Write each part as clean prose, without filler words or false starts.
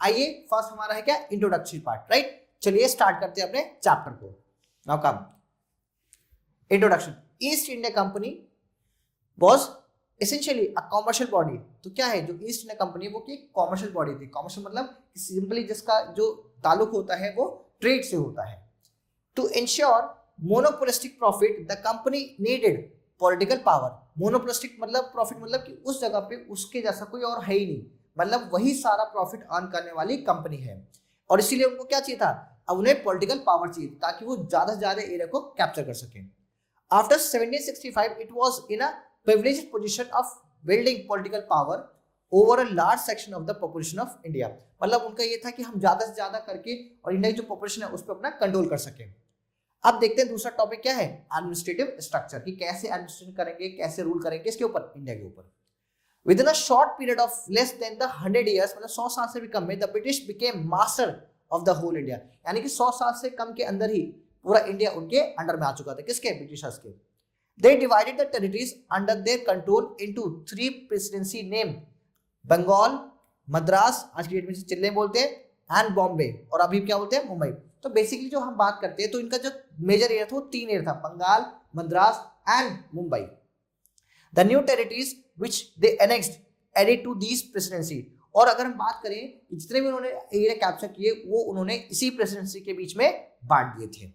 आइए फर्स्ट हमारा है क्या, इंट्रोडक्टरी पार्ट, राइट। चलिए स्टार्ट करते हैं अपने चैप्टर को। Now come introduction. East India company was essentially a commercial body. तो क्या है जो ईस्ट इंडिया कंपनी, वो की कॉमर्शियल बॉडी थी। कॉमर्शियल मतलब सिंपली जिसका जो ताल्लुक होता है वो ट्रेड से होता है। To ensure monopolistic profit the company needed political power. Monopolistic मतलब प्रॉफिट मतलब कि उस जगह पे उसके जैसा कोई और है ही नहीं, मतलब वही सारा प्रॉफिट अर्न करने वाली कंपनी है, और इसीलिए उनको क्या चाहिए था, अब उन्हें पॉलिटिकल पावर चाहिए ताकि वो ज्यादा से ज्यादा एरिया को कैप्चर कर सके। After 1765 it was in a privileged position of building political power over a large section of the population of India। मतलब उनका ये था कि हम ज्यादा से ज्यादा करके और इंडिया की जो पॉपुलेशन है उस पर अपना कंट्रोल कर सके। अब देखते हैं दूसरा टॉपिक क्या है, एडमिनिस्ट्रेटिव स्ट्रक्चर, कि कैसे एडमिनिस्ट्रेशन करेंगे, कैसे रूल करेंगे, इसके ऊपर, इंडिया के ऊपर। Within a short period of less than the 100 years, मतलब 100 साल से भी कम में, the British became master of the whole India. यानी कि 100 साल से कम के अंदर ही पूरा इंडिया उनके अंडर में आ चुका था। किसके, ब्रिटिशर्स के। They divided the territories under their control into 3 presidency named Bengal, Madras, आज की डेट में चेन्नई बोलते हैं, एंड बॉम्बे, और अभी क्या बोलते हैं, मुंबई। तो बेसिकली जो हम बात करते हैं तो इनका जो मेजर एरिया था वो 3 एरिया था, Bengal, Madras and Mumbai. The new territories which they annexed added to these presidency। और अगर हम बात करें जितने भी उन्होंने एरिया कैप्चर किए वो उन्होंने इसी प्रेसिडेंसी के बीच में बांट दिए थे।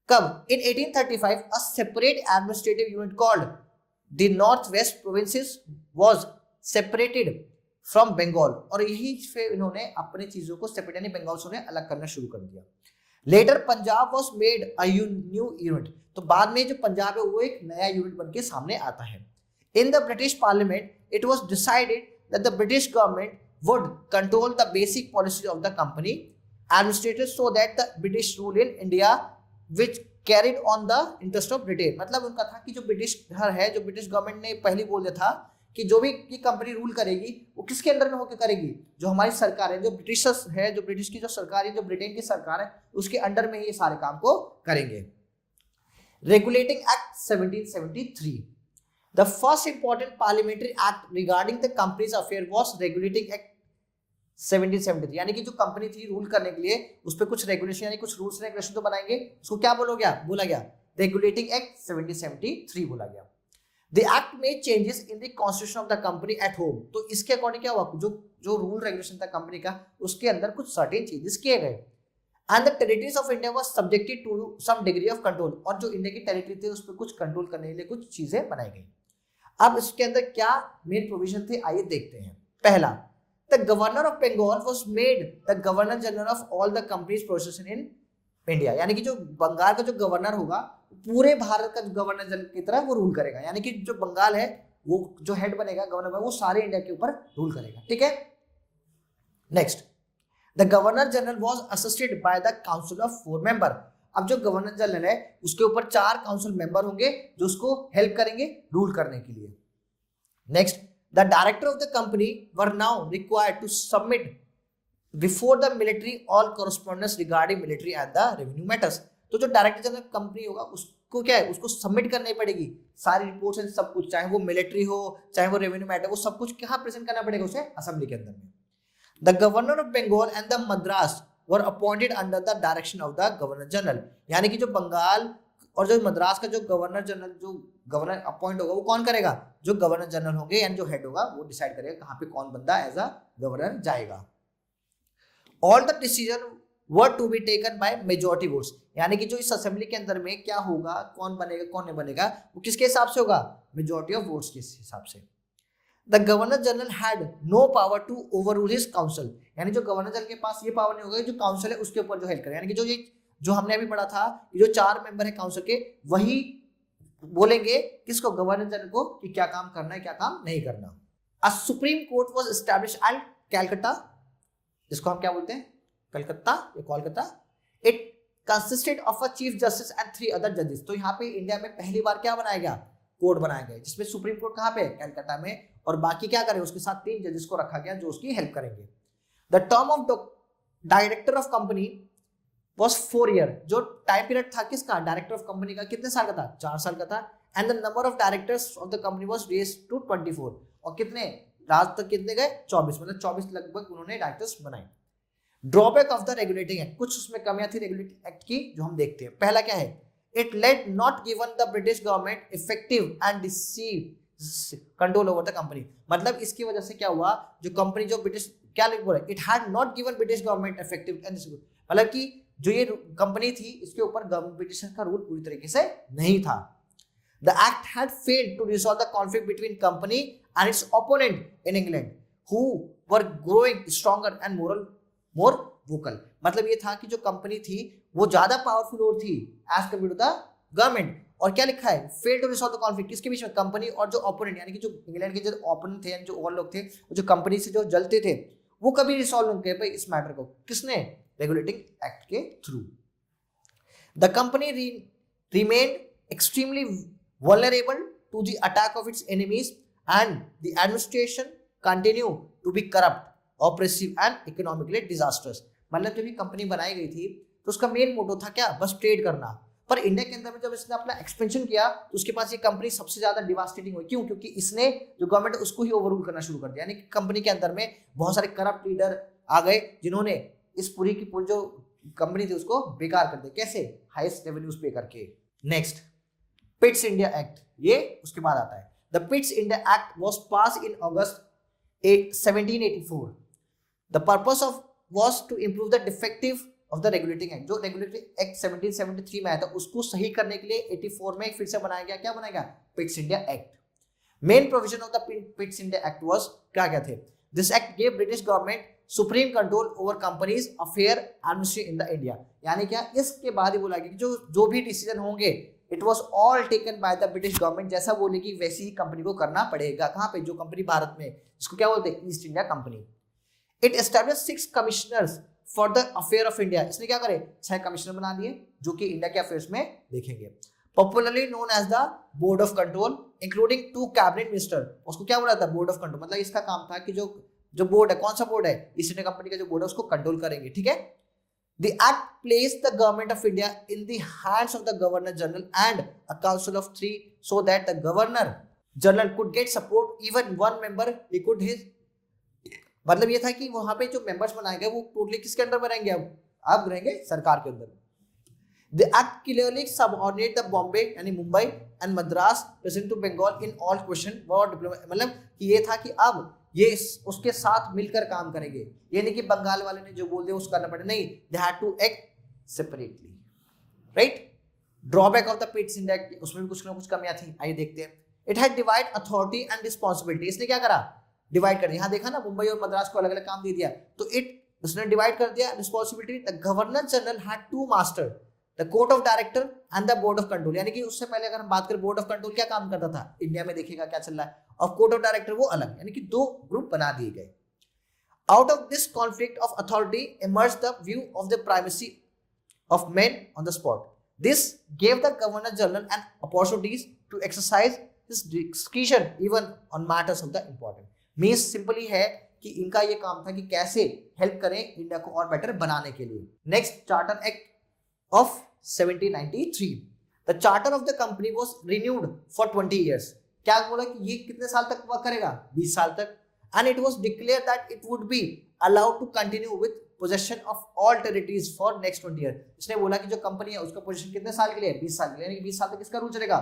कब, in 1835 a separate administrative unit called the Northwest Provinces was separated from Bengal, और यही से इन्होंने अपने चीजों को सेपरेट यानी बंगाल से उन्हें अलग करना शुरू कर दिया। Later Punjab was made a new unit। तो बाद में जो पंजाब है वो एक नया यूनिट बनके सामने आता है। In the British Parliament it was decided that the British government would control the basic policies of the company administrated so that the British rule in India which carried on the interest of Britain। मतलब उनका था कि जो British है, जो British government ने पहले बोल दिया था कि जो भी ये कंपनी रूल करेगी वो किसके अंडर में होकर करेगी, जो हमारी सरकार है, जो ब्रिटिशर्स है, जो ब्रिटिश की जो सरकार है, जो ब्रिटेन की सरकार है, उसके अंडर में ये सारे काम को करेंगे। Regulating act 1773। The first important parliamentary act regarding the companies affair was regulating act 1773। यानी कि जो कंपनी थी रूल करने के लिए उस पर कुछ रेगुलेशन यानी कुछ रूल्स रेगुलेशन तो बनाएंगे, उसको क्या बोला गया रेगुलेटिंग एक्ट 1773 बोला गया। द एक्ट में changes in the constitution of the company at home. तो इसके अकॉर्डिंग क्या हुआ, जो रूल रेगुलेशन था कंपनी का उसके अंदर कुछ सर्टेन चेंजेस किए गए। And the territories of India was subjected to some degree of control. और जो इंडिया की टेरिटरी थी उस पर कुछ कंट्रोल करने के लिए कुछ चीजें बनाई गई। अब इसके अंदर क्या मेन प्रोविजन थे, आइए देखते हैं। पहला, the governor of Bengal was made the governor general of all the companies processing in India। यानी कि जो बंगाल का जो गवर्नर होगा पूरे भारत का जो गवर्नर जनरल की तरह वो रूल करेगा। यानी कि जो बंगाल है वो जो हेड बनेगा गवर्नर, वो सारे इंडिया के ऊपर रूल करेगा। ठीक है। Next, the governor general was assisted by the council of 4 member. अब जो गवर्नर जनरल है उसके ऊपर 4 काउंसिल मेंबर होंगे जो उसको हेल्प करेंगे रूल करने के लिए। Next, the director of the company were now required to submit before the military all correspondence regarding military and the revenue matters। तो जो डायरेक्टर जनरल कंपनी होगा उसको क्या है, उसको सबमिट करनी पड़ेगी सारी रिपोर्ट्स एंड सब कुछ, चाहे वो मिलिट्री हो चाहे वो रेवेन्यू मैटर, वो सब कुछ कहाँ प्रेजेंट करना पड़ेगा उसे, असेंबली के अंदर में। The governor of Bengal and the Madras were appointed under the direction of the governor general. यानी कि जो बंगाल और जो मद्रास का जो गवर्नर जनरल जो गवर्नर अपॉइंट होगा वो कौन करेगा, जो गवर्नर जनरल होंगे यानी जो हेड होगा वो डिसाइड करेगा कहां पे कौन बंदा एज अ गवर्नर जाएगा। All the decision were to be taken by majority votes. यानी कि जो इस असेंबली के अंदर में क्या होगा, कौन बनेगा कौन नहीं बनेगा, वो किसके हिसाब से होगा, मेजॉरिटी ऑफ वोट्स के हिसाब से। The governor general had no power to overrule his council. यानी जो गवर्नर जनरल के पास ये पावर नहीं होगा, जो काउंसिल है उसके ऊपर जो हेल्प करे। यानी कि जो हमने अभी पढ़ा था जो 4 मेंबर है काउंसिल के, वही बोलेंगे किसको, गवर्नर जनरल को, कि क्या काम करना है क्या काम नहीं करना। अ supreme court was established eight Calcutta, जिसको हम क्या बोलते हैं, कलकत्ता या Kolkata. It consisted of a chief justice and 3 other जजेस। तो यहाँ पे इंडिया में पहली बार क्या बनाया गया, कोर्ट बनाया गया, जिसमें सुप्रीम कोर्ट कहाँ पे, कलकत्ता में, और बाकी क्या करें उसके साथ 3 जजेस को रखा गया जो उसकी हेल्प करेंगे। The term of director of company was 4 year। जो टाइम पीरियड था किसका, डायरेक्टर ऑफ कंपनी का, कितने साल का था, 4 साल का था। And the number of directors of the company was raised to 24। और कितने राज तक कितने गए, 24, मतलब 24 लगभग उन्होंने डायरेक्टर्स बनाए। Drawback of the regulating act, कुछ उसमें कमियां थी रेगुलेटिंग एक्ट की जो हम देखते हैं। पहला क्या है, it let not given the British government effective and deceive control over the company. मतलब इसकी वजह से क्या हुआ, जो कंपनी जो ब्रिटिश क्या लिख बोला, it had not given British government effective and, मतलब कि जो ये कंपनी थी इसके ऊपर ब्रिटिश का रूल पूरी तरीके से नहीं था। The act had failed to resolve the conflict between company and its opponent in England, who were growing stronger and more vocal। मतलब ये था कि जो कंपनी थी वो ज्यादा पावरफुल और थी as compare to the government. और क्या लिखा है, fail to resolve the conflict, किसके बीच में, कंपनी और जो ओपोनेंट, यानी कि जो इंग्लैंड के जो ओपोनेंट थे, जो और लोग थे जो कंपनी से जो जलते थे, वो कभी रिसॉल्व नहीं कर पाए इस मैटर को। किसने, रेगुलेटिंग एक्ट के through. The company remained extremely vulnerable to the attack of its enemies and the administration continue to be corrupt, oppressive and economically disastrous। मतलब जब ये कंपनी बनाई गई थी तो उसका मेन मोटो था क्या, बस ट्रेड करना। पर इंडिया के अंदर में जब इसने अपना एक्सपेंशन किया तो उसके पास ये कंपनी सबसे ज्यादा डिवास्टेटिंग हुई। क्यों, क्योंकि इसने जो गवर्नमेंट उसको ही ओवररूल करना शुरू कर दिया, यानी कि कंपनी के अंदर में बहुत सारे करप्ट लीडर आ गए जिन्होंने इस पूरी की पूरी जो कंपनी थी उसको बेकार कर दिया। कैसे, हाईएस्ट रेवेन्यूज पे करके। नेक्स्ट, पिट्स इंडिया एक्ट, ये उसके बाद आता है। The Pitts India act was pass in August 1784। The purpose of was to improve the defective of the regulating act. जो रेगुलेटिंग एक्ट 1773 में आया था उसको सही करने के लिए 84 में फिर से बनाया गया। क्या बनाया गया, पिट्स India act. Main provision of the Pitts India act was क्या क्या थे, this act gave British government supreme control over companies affair administration in the India. यानी क्या, इसके बाद ही बोला गया कि जो भी डिसीजन होंगे it was all taken by the British government, जैसा बोलेगी वैसी ही कंपनी को करना पड़ेगा। कहाँ पे, जो कंपनी भारत में, इसको क्या बोलते हैं, east India company. It established 6 commissioners for the affair of India. इसने क्या करे, 6 कमिश्नर बना दिए जो कि इंडिया के अफेयर्स में देखेंगे। Popularly known as the board of control including 2 cabinet minister. उसको क्या बोला था, बोर्ड ऑफ कंट्रोल। मतलब इसका काम था कि जो बोर्ड है, कौन सा बोर्ड है, ईस्ट इंडिया कंपनी का जो बोर्ड है उसको कंट्रोल करेंगे। ठीक है। The act placed the government of India in the hands of the Governor General and a council of 3 so that the Governor General could get support, even one member he could his। मतलब ये था कि वहां पे जो members बनाए गए वो टोटली किसके अंडर में रहेंगे, अब रहेंगे सरकार के अंदर। The act clearly subordinate the Bombay यानी Mumbai and Madras present to Bengal in all question war diplomacy। मतलब कि ये था कि अब ये उसके साथ मिलकर काम करेंगे, ये नहीं कि बंगाल वाले ने जो बोल दिया उसको करना पड़े, नहीं, they had to act separately. Right. Drawback of the Pitts India, उसमें भी कुछ ना कुछ कमियां थी, आइए देखते हैं। It had divide authority and responsibility. इसने क्या करा, डिवाइड कर दिया। यहाँ देखा ना, मुंबई और मद्रास को अलग अलग काम दे दिया, तो उसने डिवाइड कर दिया responsibility. The governor general had 2 master, the court of director and the board of control. यानी कि उससे पहले अगर हम बात करें, बोर्ड ऑफ कंट्रोल क्या काम करता था इंडिया में, देखिएगा क्या चल रहा है, और कोर्ट ऑफ डायरेक्टर वो अलग, यानी कि 2 ग्रुप बना दिए गए। Out of this conflict of authority emerge the view of the primacy of men on the spot. This gave the governor general an opportunities to exercise his discretion even on matters of the important. Means simply है कि इनका ये काम था कि कैसे help करें India को और बेटर बनाने के लिए। Next, charter act of 1793। The charter of the company was renewed for 20 years। क्या बोला कि ये कितने साल तक वर्क करेगा, 20 साल तक। And it was declared that it would be allowed to continue with possession of all territories for next 20 years। इसने बोला कि जो कंपनी है उसका पोजीशन कितने साल के लिए, 20 साल के लिए, यानी कि 20 साल तक किसका रूल चलेगा,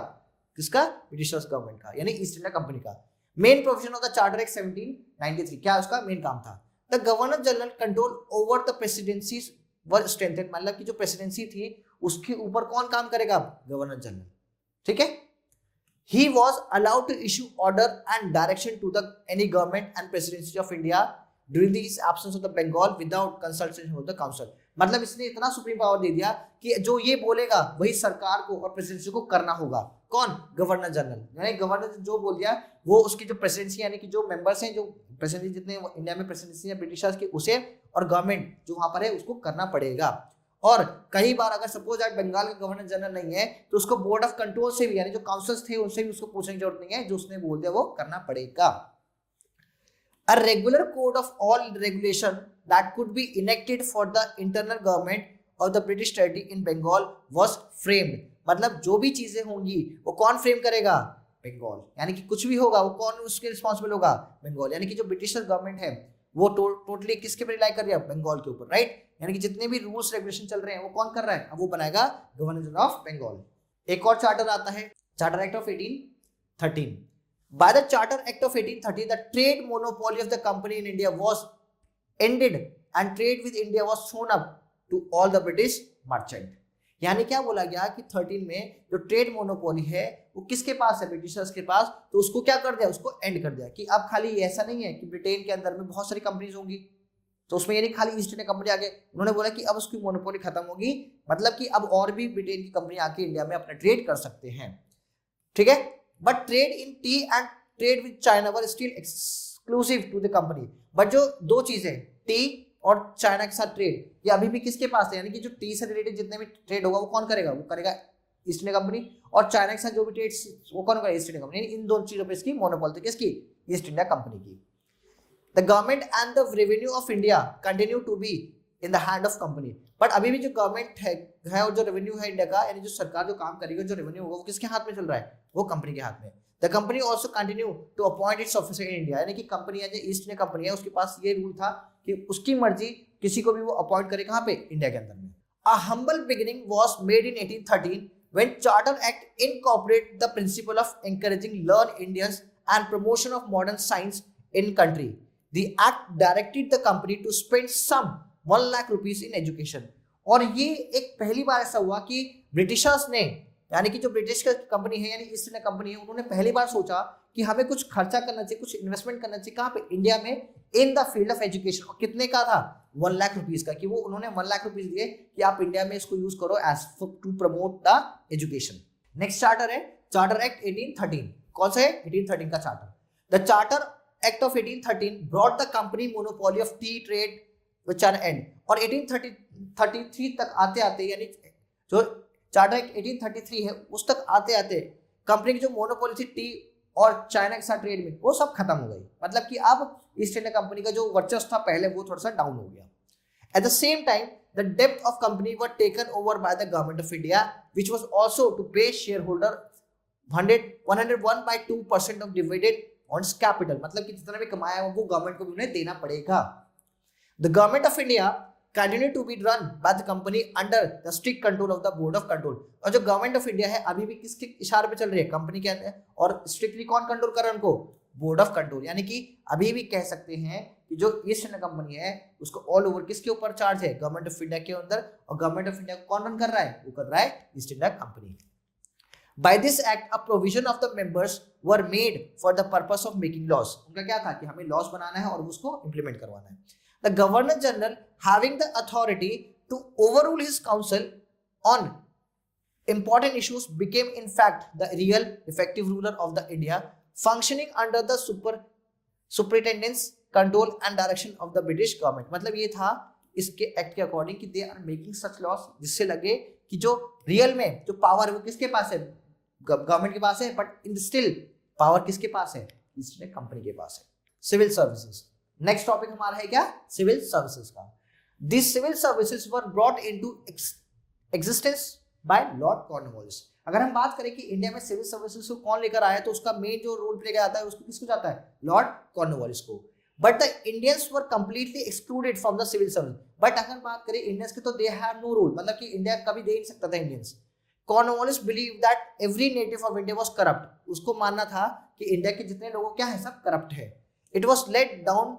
किसका, ब्रिटिशर्स गवर्नमेंट का, यानी ईस्ट इंडिया कंपनी का। Main provision of the charter act 1793, क्या उसका मेन काम था, the governor general control over the presidencies were strengthened. मतलब कि जो प्रेसिडेंसी थी उसके ऊपर कौन काम करेगा, गवर्नर जनरल। ठीक है। He was allowed to issue order and direction to the any government and presidency of India during the absence of the Bengal without consultation of the council। मतलब इसने इतना सुप्रीम पावर दे दिया कि जो ये बोलेगा वही सरकार को और प्रेसिडेंसी को करना होगा। कौन, गवर्नर जनरल। यानी गवर्नर जो बोल दिया वो उसकी जो प्रेसिडेंसी, यानी कि जो मेंबर्स हैं, जो प्रेसिडेंसी जितने इंडिया में प्रेसिडेंसी है ब्रिटिशर्स की, उसे और गवर्नमेंट जो वहां पर है उसको करना पड़ेगा। और कई बार अगर सपोज आज बंगाल का गवर्नर जनरल नहीं है तो उसको बोर्ड ऑफ कंट्रोल से भी, यानी जो काउंसिल्स थे उनसे भी उसको पूछने की जरूरत नहीं है, जो उसने बोल दिया वो करना पड़ेगा। A regular code of all regulation that could be enacted for the internal government of the British territory in Bengal was framed। मतलब जो भी चीजें होंगी वो कौन फ्रेम करेगा, बंगाल। यानी कि कुछ भी होगा वो कौन उसके रिस्पॉन्सिबल होगा, बंगाल। यानी कि जो ब्रिटिश गवर्नमेंट है वो टोटली किसके पर रिलाई कर रही है, बंगाल के ऊपर, राइट। यानी कि जितने भी रूल्स रेगुलेशन चल रहे हैं वो कौन कर रहा है, अब वो बनाएगा गवर्नर जनरल ऑफ बंगाल। एक और चार्टर आता है, charter act of 1813। By the charter act of 1830 the trade monopoly of the company in India was ended and trade with India was thrown up to all the British merchant. यानी क्या बोला गया कि 13 में जो trade monopoly है वो किसके पास है, ब्रिटिशर्स के पास, तो उसको क्या कर दिया, उसको एंड कर दिया कि अब खाली ऐसा नहीं है कि ब्रिटेन के अंदर में बहुत सारी कंपनीज होंगी, तो उसमें ये नहीं खाली ईस्ट इंडिया कंपनी आगे, उन्होंने बोला कि अब उसकी मोनोपोली खत्म होगी, मतलब कि अब और भी ब्रिटेन की कंपनी आके इंडिया में अपना ट्रेड कर सकते हैं, ठीक है। But trade in tea and trade with China were still exclusive to the company. But जो दो चीजें, टी और चाइना के साथ ट्रेड, ये अभी भी किसके पास है, यानी कि जो टी से रिलेटेड जितने भी ट्रेड होगा वो कौन करेगा, वो करेगा ईस्ट इंडिया कंपनी, और चाइना के साथ जो भी ट्रेड वो कौन करेगा, ईस्ट इंडिया कंपनी। इन दोनों चीजों पे इसकी मोनोपोली थी, किसकी, ईस्ट इंडिया कंपनी की। The government and the revenue of India continue to be in the hand of company. But अभी भी जो गवर्नमेंट है और जो रेवेन्यू है इंडिया का, यानी जो सरकार जो काम करेगी, जो रेवेन्यू होगा वो किसके हाथ में चल रहा है, वो कंपनी के हाथ में। The company also continue to appoint its officer in India, यानी कि कंपनी है जो ईस्ट इंडिया कंपनी है उसके पास ये रूल था कि उसकी मर्जी किसी को भी वो अपॉइंट करे, कहां पे, इंडिया के अंदर में। A humble beginning was made in 1813 when charter act incorporate the principle of encouraging learn Indians and promotion of modern science in country. The act directed the company to spend some 1 lakh rupees in education. और ये एक पहली बार ऐसा हुआ कि Britishers ने, यानी कि जो ब्रिटिश का कंपनी है यानी ईस्ट इंडिया कंपनी है, उन्होंने पहली बार सोचा कि हमें कुछ खर्चा करना चाहिए, कुछ इन्वेस्टमेंट करना चाहिए, कहाँ पे, इंडिया में, in the field of education. और कितने का था, 1 लाख रुपीस का, कि वो उन्होंने 1 लाख रुपीस दिए कि आप इंडिया में इसको यूज करो as to promote the education. Next charter है चार्टर एक्ट 1813। कौन सा है, 1813 का charter. The charter act of 1813 brought the company monopoly of tea trade which are end. और 1833 तक आते आते, यानी जो चार्टर एक्ट 1833 है उस तक आते आते कंपनी की जो मोनोपोली थी टी और चाइना के साथ ट्रेड में, वो सब खत्म हो गई। मतलब कि अब ईस्ट इंडिया कंपनी का जो वर्चस्व था पहले वो थोड़ा सा डाउन हो गया। At the same time the डेब्ट of company were taken over by the government of India which was also to pay share holder 101/2% of dividend on capital. मतलब कि जितना भी कमाया वो गवर्नमेंट को भी उन्हें देना पड़ेगा। The government of India continue to be run by the company under the strict control of the board of control। और जो गवर्नमेंट ऑफ इंडिया है अभी भी किसके इशारे पे चल रही है, कंपनी के अंदर, और स्ट्रिक्टली कौन कंट्रोल कर रहा है उनको, बोर्ड ऑफ कंट्रोल। यानी कि अभी भी कह सकते हैं कि जो ईस्ट इंडिया कंपनी है उसको ऑल ओवर किसके ऊपर चार्ज है, गवर्नमेंट ऑफ इंडिया के अंदर। और गवर्नमेंट ऑफ इंडिया कौन रन कर रहा है, वो कर रहा है east India company. By this act, a provision of the members were made for the purpose of making laws। उनका क्या था कि हमें लॉस बनाना है और उसको इंप्लीमेंट करवाना है। The Governor General, having the authority to overrule his council on important issues, became in fact the real effective ruler of the India, functioning under the superintendence, control and direction of the British government। मतलब ये था इसके act के according कि they are making such laws जिससे लगे कि जो रियल में जो पावर है वो किसके पास है, गवर्नमेंट के पास है, बट इन स्टिल पावर किसके पास है, ईस्ट इंडिया कंपनी के पास है। सिविल सर्विसेज, नेक्स्ट टॉपिक हमारा है क्या, सिविल सर्विसेज का। This civil services were brought into existence by lord Cornwallis. अगर हम बात करें कि इंडिया में सिविल सर्विसेज को कौन लेकर आया तो उसका मेन जो रोल प्ले जाता है उसको किसको जाता है, लॉर्ड कॉर्नवालिस को। But the Indians were completely excluded from the civil service. But अगर बात करें इंडियंस की तो दे हैव नो रोल, मतलब कि इंडिया कभी दे नहीं सकता था Indians. Cornwallis believe that every native of India was corrupt. उसको मानना था कि इंडिया के जितने लोग क्या है सब करप्ट है। It was laid down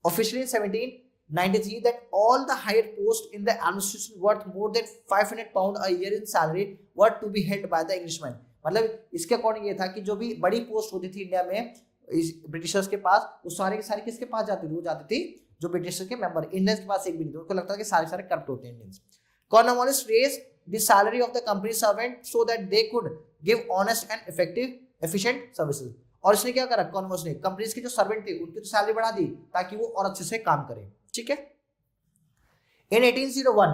officially in 1793 that all the higher posts in the administration worth more than 500 pound a year in salary were to be held by the Englishman। मतलब इसके according ये था कि जो भी बड़ी post होती थी इंडिया में ब्रिटिशर्स के पास, वो सारे के सारे किसके पास जाती थी, वो जाती थी जो ब्रिटिशर्स के मेंबर, इंडियंस के पास एक भी नहीं था। उनको लगता था कि सारे सारे करप्ट होते हैं Indians. Cornwallis raised the salary of the company servant so that they could give honest and effective efficient services. और इसने क्या करा, कॉर्नवालिस ने कंपनीज के जो सर्वेंट थे उनकी तो सैलरी बढ़ा दी ताकि वो और अच्छे से काम करें, ठीक है। In 1801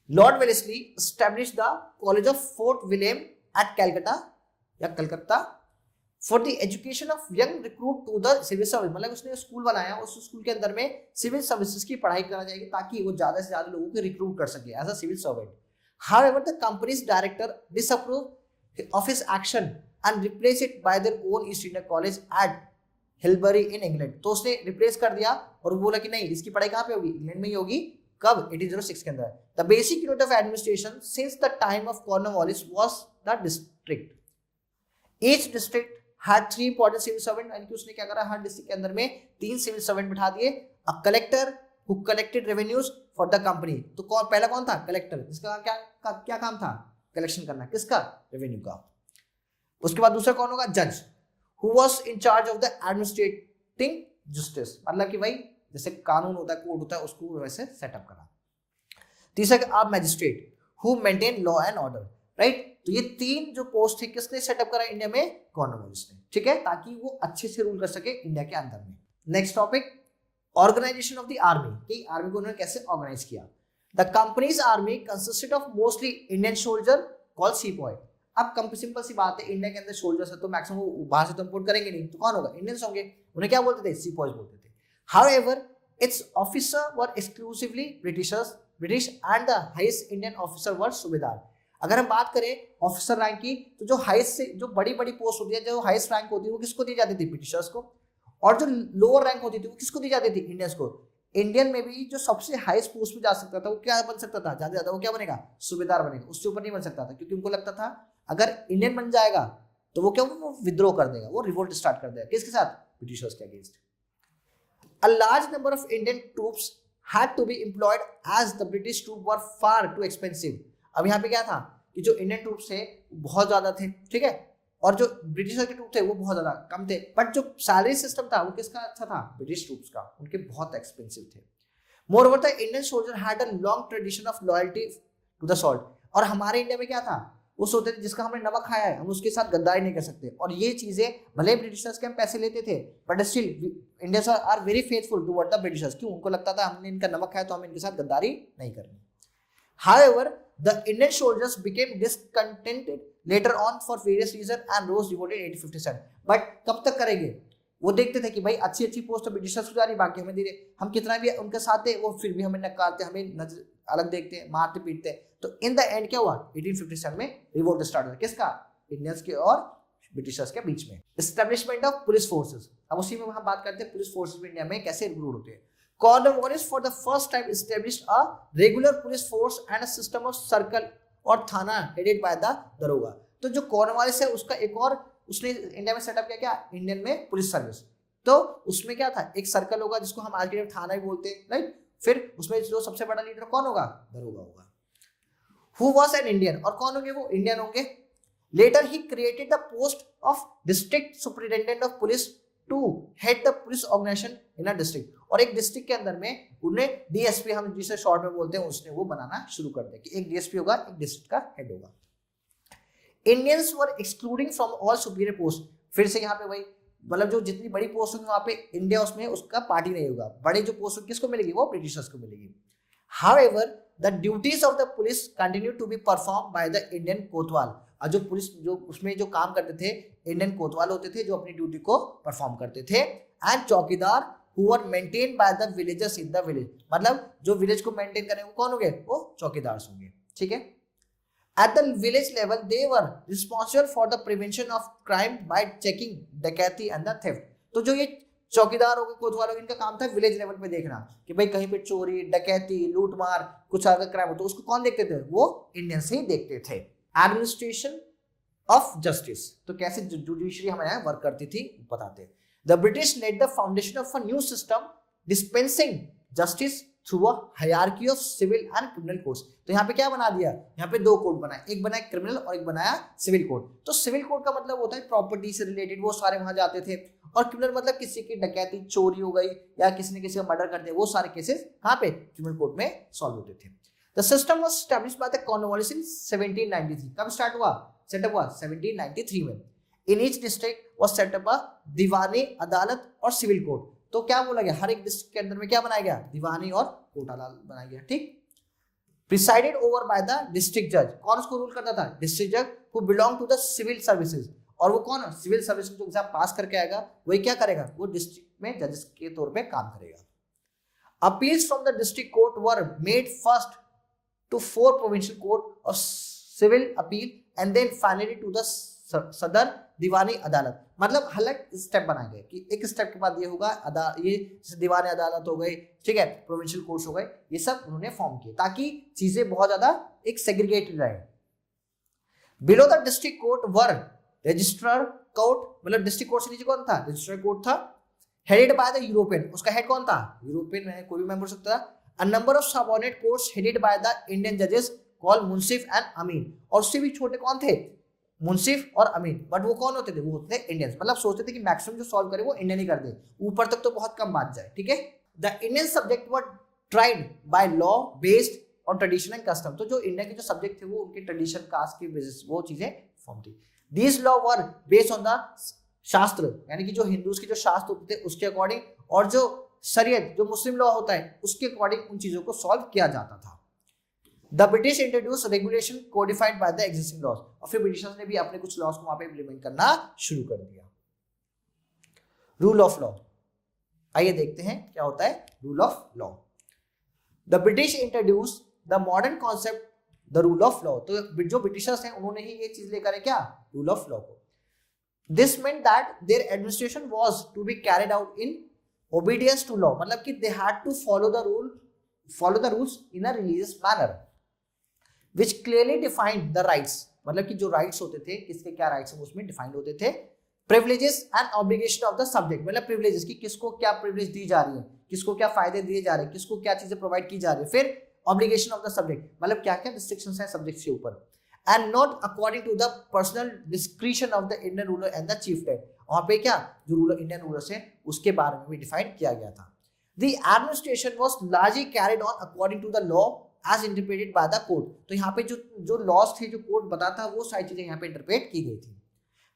Lord Wellesley established the college of Fort William at Calcutta या Calcutta for the education of young recruit to the civil service. मतलब उसने स्कूल बनाया, उस स्कूल के अंदर में सिविल सर्विसेज की पढ़ाई करा जाएगी ताकि वो ज्यादा से ज्यादा लोगों को रिक्रूट कर सके as a civil servant. However the company's director disapprove of his action and replace it by their own East India College at Haileybury in England. तो उसने रिप्लेस कर दिया और वो बोला कि नहीं, इसकी पढ़ाई कहाँ पे होगी, इंग्लैंड में ही होगी। कब, 1806 के अंदर। The basic unit of administration since the time of Cornwallis was the district. Each district had 3 important civil servant, यानी कि उसने क्या करा, हर डिस्ट्रिक्ट के अंदर में 3 सिविल सर्वेंट बिठा दिए। अ collector who collected revenues for the company. तो पहला कौन था, कलेक्टर, जिसका क्या काम था, कलेक्शन करना, किसका, रेवेन्यू का। उसके बाद दूसरा कौन होगा, जज who was in charge of the administrating justice, मतलब कि भाई जैसे कानून होता है, कोर्ट होता है, उसको वैसे सेटअप करा। तीसरा आप magistrate who maintain law and order, right. तो ये 3 जो पोस्ट थे किसने सेटअप करा इंडिया में, कॉर्नवालिस ने, ठीक है, ताकि वो अच्छे से रूल कर सके इंडिया के अंदर में। Next topic, organization of the army, कि आर्मी को उन्होंने कैसे ऑर्गेनाइज किया। The companies army consisted of mostly Indian soldier called sepoy. अब सिंपल सी बात है, इंडिया के अंदर सोल्जर्स है तो मैक्सिमम बाहर से तो इंपोर्ट करेंगे नहीं, तो कौन होगा, इंडियंस होंगे। उन्हें क्या बोलते थे, सीपॉयज बोलते थे। However its officer were exclusively British and the highest Indian officer were subedar. अगर हम बात करें ऑफिसर रैंक की, तो जो हाईएस्ट से जो बड़ी पोस्ट होती है, जो हाईएस्ट रैंक होती है, वो किसको दी जाती थी, ब्रिटिशर्स को। और जो लोअर रैंक होती थी वो किसको दी जाती थी, इंडियंस को। इंडियन में भी जो सबसे हाईएस्ट पोस्ट पे जा सकता था वो क्या बन सकता था, ज्यादा वो क्या बनेगा, सूबेदार बनेगा, उससे ऊपर नहीं बन सकता था, क्योंकि उनको लगता था अगर इंडियन बन जाएगा तो वो क्या, वो विद्रोह कर देगा, वो रिवोल्ट स्टार्ट कर देगा, किसके साथ, ब्रिटिशर्स के against. A large number of Indian troops had to be employed as the British troop were far too expensive. अब यहाँ पे क्या था कि जो इंडियन ट्रूप्स थे बहुत ज्यादा थे, ठीक है, और जो ब्रिटिशर के ट्रूप थे वो बहुत ज्यादा कम थे, बट जो सैलरी सिस्टम था वो किसका अच्छा था, ब्रिटिश ट्रूप्स का, उनके बहुत एक्सपेंसिव थे। Moreover the Indian soldier had a long tradition of loyalty to the salt. और हमारे इंडिया में क्या था, वो सोचते थे जिसका हमने नमक खाया है हम उसके साथ गद्दारी नहीं कर सकते। और ये चीजें भले ब्रिटिशर्स के हम पैसे लेते थे, but still Indians are very faithful toward the Britishers. क्यों, उनको लगता था हमने इनका नमक खाया तो हमें इनके साथ गद्दारी नहीं करनी। However, the Indian soldiers became discontented later on for various reasons and rose revolt in 1857. But कब तक करेंगे, वो देखते थे कि भाई अच्छी पोस्ट ब्रिटिशर्स को जा रही, बाकी हमें दे रहे, हम कितना भी उनके साथ थे वो फिर भी हमें नकारते, हमें नजर अलग देखते, मारते पीटते। तो इन द एंड क्या हुआ, 1857 में रिवोल्ट स्टार्ट हुआ, किसका, इंडियंस के और ब्रिटिशर्स के बीच में। एस्टेब्लिशमेंट ऑफ पुलिस फोर्सेस, अब उसी में हम बात करते हैं पुलिस फोर्सेस इंडिया में कैसे रूल होते हैं। Cornwallis for the first time established a regular police force and a system of circle और थाना headed by the दारोगा। तो जो कॉर्नवालिस है उसका एक और उसने इंडिया में सेटअप किया, क्या, इंडियन में पुलिस सर्विस। तो उसमें क्या था, एक सर्कल होगा जिसको हम आज के टाइम थाना ही बोलते हैं, राइट। फिर उसमें जो सबसे बड़ा लीडर कौन होगा, दारोगा होगा। Who was an Indian, और कौन होंगे वो, इंडियन होंगे। Later he created the post of district superintendent of police to head the police organization in a district। और एक डिस्ट्रिक्ट के अंदर में उन्हें डीएसपी, हम जिसे शॉर्ट में बोलते हैं, उसने वो बनाना शुरू कर दिया कि एक डीएसपी होगा, एक डिस्ट्रिक्ट का हेड होगा। Indians were excluding from all superior post. फिर से यहाँ पे वही, मतलब जो जितनी बड़ी पोस्ट होगी वहां पे इंडिया उसमें उसका पार्टी नहीं होगा, बड़े जो पोस्ट किसको मिलेगी, वो ब्रिटिशर्स को मिलेगी। However the duties of the police continue to be perform by the Indian kotwal. और जो पुलिस जो उसमें जो काम करते थे इंडियन कोतवाल होते थे, जो अपनी ड्यूटी को परफॉर्म करते थे। एंड चौकीदार who were maintained by the villagers in the village, मतलब जो विलेज को मेंटेन करेंगे वो कौन होंगे, वो चौकीदार होंगे, ठीक है। At the village level they were responsible for the prevention of crime by checking डकैती and the theft। तो जो ये चौकीदार होंगे, कोतवाल होंगे, इनका काम था विलेज लेवल पे देखना कि भाई कहीं पे चोरी, डकैती, लूटमार, कुछ अगर क्राइम हो तो उसको कौन देखते थे, वो इंडियन से ही देखते थे। एडमिनिस्ट्रेशन ऑफ जस्टिस, तो कैसे जुडिशरी हमारे यहाँ वर्क करती थी बताते। The British laid the foundation of a new system dispensing justice through a hierarchy of civil and criminal courts। तो यहाँ पे क्या बना दिया, यहाँ पे 2 कोड बनाए, एक बनाया क्रिमिनल और एक बनाया सिविल कोड। तो सिविल कोड का मतलब होता है प्रॉपर्टी से रिलेटेड, वो सारे वहां जाते थे। और क्रिमिनल मतलब किसी की डकैती, चोरी हो गई या किसी ने किसी का मर्डर कर दिया, वो सारे केसेस कहाँ पे, क्रिमिनल कोर्ट में सॉल्व होते थे। The system was established by the Cornwallis in 1793। कब स्टार्ट हुआ, सेटअप हुआ 1793 में। In each district was set up a Diwani Adalat और सिविल कोर्ट। तो क्या बोला गया, हर एक डिस्ट्रिक्ट के अंदर में क्या बनाया गया, दीवानी और कोर्ट अदालत बनाया गया, ठीक। Presided over by the district जज। कौन उसको रूल करता था, डिस्ट्रिक्ट जज, who belong to the civil services. और वो कौन, सिविल सर्विस जो एग्जाम पास करके आएगा वही क्या करेगा, वो डिस्ट्रिक्ट में जजेस के तौर पे काम करेगा। Appeals from the district court were made first to 4 provincial court of civil appeal and then finally to the Sadar Diwani अदालत, मतलब अलग स्टेप बनाए गए कि एक स्टेप के बाद ये होगा, ये दीवानी अदालत हो गई, ठीक है, प्रोविंशियल कोर्ट्स हो गए, ये सब उन्होंने फॉर्म किए ताकि चीजें बहुत ज्यादा एक सेग्रीगेटेड रहे। Below the district court were registrar court, मतलब डिस्ट्रिक्ट कोर्ट से नीचे कौन था, रजिस्ट्रार कोर्ट था, हेडेड बाय द यूरोपियन, उसका हेड कौन था, यूरोपियन में कोई भी मेंबर सकता था। A number of subordinate courts headed by the Indian जजेस कॉल्ड मुंसिफ एंड अमीन, और उससे भी छोटे कौन थे, मुंसिफ और अमीन, बट वो कौन होते थे, वो होते थे इंडियंस, मतलब सोचते थे कि मैक्सिमम जो सॉल्व करे वो इंडियन ही कर दे, ऊपर तक तो बहुत कम बात जाए, ठीक है। The Indian subject were tried by law based on tradition and custom, तो जो इंडिया के जो सब्जेक्ट थे वो उनके ट्रेडिशन कास्ट की बेसिस वो चीजें फॉर्म थी। These law were based on the शास्त्र, यानी कि जो हिंदूज के जो शास्त्र होते थे उसके अकॉर्डिंग, और जो शरीयत जो मुस्लिम लॉ होता है उसके अकॉर्डिंग उन चीजों को सॉल्व किया जाता था। The British introduce regulation codified by the existing laws, और फिर ब्रिटिशर्स ने भी अपने कुछ लॉज को वहां पे इंप्लीमेंट करना शुरू कर दिया। रूल ऑफ लॉ, आइए देखते हैं क्या होता है rule of law. The British introduce the modern concept the rule of law, तो जो ब्रिटिशर्स हैं उन्होंने ही ये चीज लेकर है क्या, रूल ऑफ लॉ को। This meant that their administration was to be carried out in obedience to law, मतलब कि they had to follow the rules in a religious manner which clearly defined the rights, मतलब कि जो rights होते थे, किसके क्या राइट्स हैं उसमें डिफाइंड होते थे। privileges and obligation of the subject, मतलब privileges कि किसको क्या privilege दी जा रही है, किसको क्या फायदे दिए जा रहे हैं, किसको क्या चीजें प्रोवाइड की जा रही है। फिर obligation of the subject, मतलब क्या क्या restrictions हैं सब्जेक्ट के ऊपर, and not according to the personal discretion of the Indian ruler and the chieftain, वहां पे क्या जो रूलर इंडियन रूलर्स हैं उसके बारे में भी डिफाइन किया गया था। The administration was largely carried on according to the law as interpreted by the court, तो यहाँ पे जो लॉज थे, जो कोर्ट बताता वो सारी चीजें यहाँ पे इंटरप्रेट की गई थी।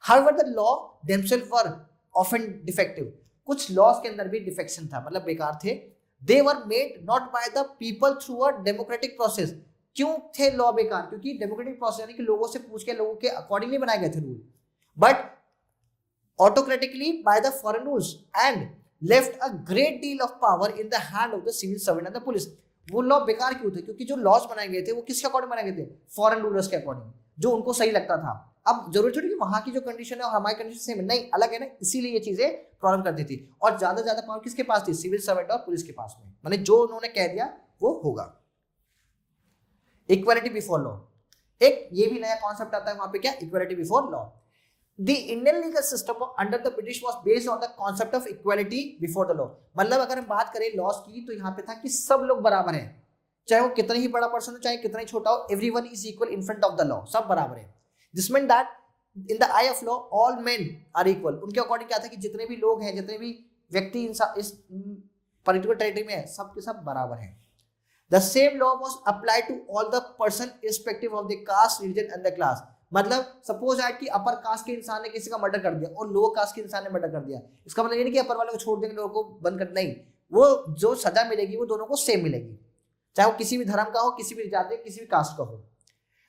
However, the law themselves were often defective, कुछ लॉज के अंदर भी डिफेक्शन था, मतलब बेकार थे। They were made not by the people through a democratic process, क्यों थे लॉ बेकार, क्योंकि डेमोक्रेटिक प्रोसेस यानी कि लोगों से पूछ के लोगों के अकॉर्डिंगली बनाए गए थे rule, but autocratically by the foreign rules and left a great deal of power in the hand of the civil servant and the police। वो लॉ बेकार क्यों थे, क्योंकि जो लॉज बनाए गए थे वो किसके अकॉर्डिंग बनाए गए थे, फॉरेन रूलर्स के अकॉर्डिंग, जो उनको सही लगता था। अब जरूरी थोड़ी कि वहां की जो कंडीशन है और हमारी कंडीशन सेम है, नहीं अलग है ना, इसीलिए ये चीजें प्रॉब्लम करती थी। और ज्यादा पावर किसके पास थी, सिविल सर्वेंट और पुलिस के पास में, मतलब जो उन्होंने कह दिया वो होगा। इक्वालिटी बिफोर लॉ, एक ये भी नया कॉन्सेप्ट आता है वहां पे, क्या, equality before law. The Indian legal system under the British was based on the concept of equality before the law, मतलब अगर हम बात करें लॉज की तो यहाँ पे था कि सब लोग बराबर हैं, चाहे वो कितना ही बड़ा पर्सन हो चाहे कितना ही छोटा हो, everyone is equal in front of the law, सब बराबर है। This meant that in the eye of law all men are equal, उनके अकॉर्डिंग क्या था कि जितने भी लोग हैं, जितने भी व्यक्ति इस पर्टिकुलर टेरिटरी में है, सब के सब बराबर हैं। The same law was applied to all the person irrespective of the caste, religion and the class, मतलब सपोज है कि अपर कास्ट के इंसान ने किसी का मर्डर कर दिया और लोअर कास्ट के इंसान ने मर्डर कर दिया, इसका मतलब ये नहीं कि अपर वाले को छोड़ देंगे, लोगों को बंद कर, नहीं, वो जो सजा मिलेगी वो दोनों को सेम मिलेगी, चाहे वो किसी भी धर्म का हो, किसी भी जाति, किसी भी कास्ट का हो।